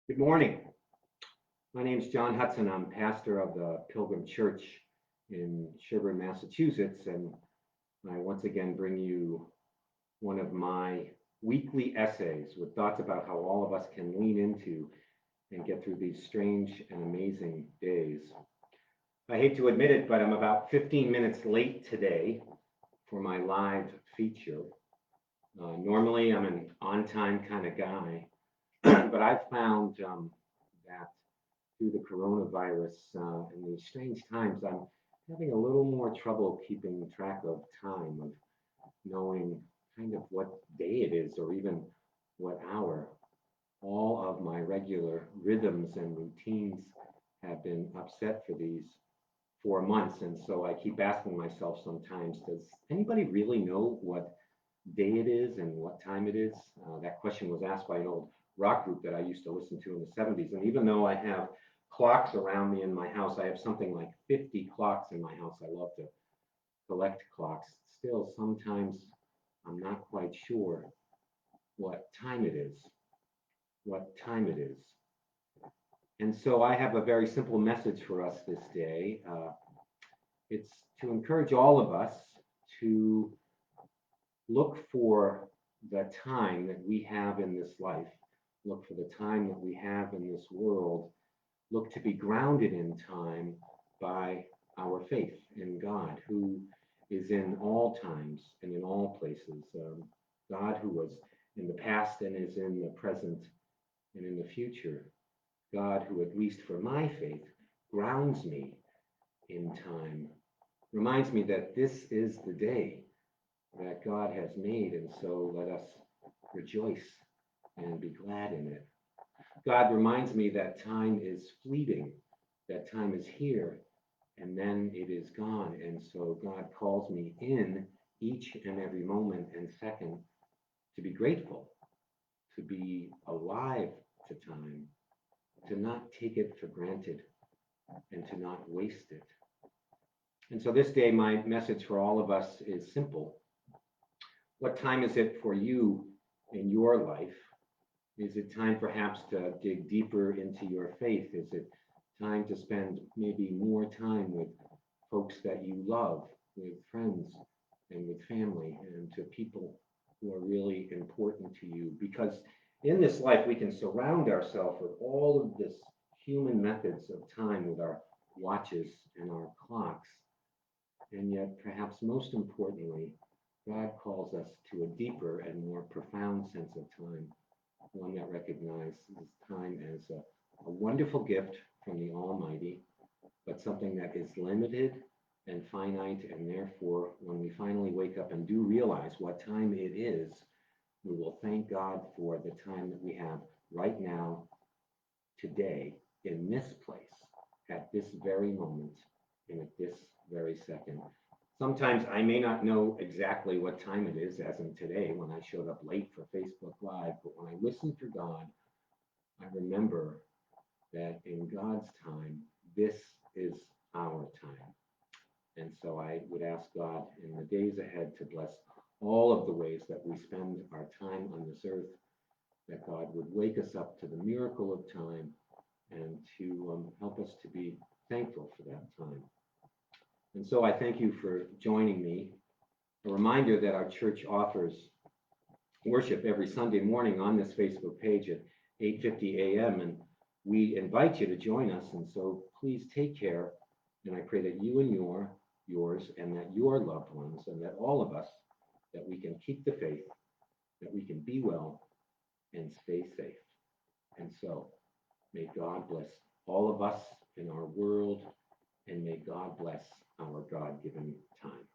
Good morning. My name is John Hudson. I'm pastor of the Pilgrim Church in Sherburne, Massachusetts, and I once again bring you one of my weekly essays with thoughts about how all of us can lean into and get through these strange and amazing days. I hate to admit it, but I'm about 15 minutes late today for my live feature. Normally, I'm an on time kind of guy, but I've found that through the coronavirus in these strange times, I'm having a little more trouble keeping track of time, of knowing kind of what day it is or even what hour. All of my regular rhythms and routines have been upset for these 4 months. And so I keep asking myself sometimes, does anybody really know what day it is and what time it is? That question was asked by an old rock group that I used to listen to in the 70s. And even though I have clocks around me in my house, I have something like 50 clocks in my house. I love to collect clocks. Still, sometimes I'm not quite sure what time it is, what time it is. And so I have a very simple message for us this day. It's to encourage all of us to look for the time that we have in this life, look for the time that we have in this world, look to be grounded in time by our faith in God, who is in all times and in all places. God, who was in the past and is in the present and in the future. God, who, at least for my faith, grounds me in time, reminds me that this is the day that God has made, and so let us rejoice and be glad in it. God reminds me that time is fleeting, that time is here, and then it is gone. And so God calls me in each and every moment and second to be grateful, to be alive to time, to not take it for granted, and to not waste it. And so this day, my message for all of us is simple. What time is it for you in your life? Is it time perhaps to dig deeper into your faith? Is it time to spend maybe more time with folks that you love, with friends and with family, and to people who are really important to you? Because in this life, we can surround ourselves with all of this human methods of time with our watches and our clocks. And yet, perhaps most importantly, God calls us to a deeper and more profound sense of time, one that recognizes time as a wonderful gift from the Almighty, but something that is limited and finite. And therefore, when we finally wake up and do realize what time it is, we will thank God for the time that we have right now, today, in this place, at this very moment, and at this very second. Sometimes I may not know exactly what time it is, as in today when I showed up late for Facebook Live, but when I listen for God, I remember that in God's time, this is our time. And so I would ask God in the days ahead to bless all of the ways that we spend our time on this earth, that God would wake us up to the miracle of time and to help us to be thankful for that time. And so I thank you for joining me. A reminder that our church offers worship every Sunday morning on this Facebook page at 8:50 a.m. And we invite you to join us. And so please take care. And I pray that you and yours and that your loved ones and that all of us, that we can keep the faith, that we can be well and stay safe. And so may God bless all of us in our world, and may God bless our God-given time.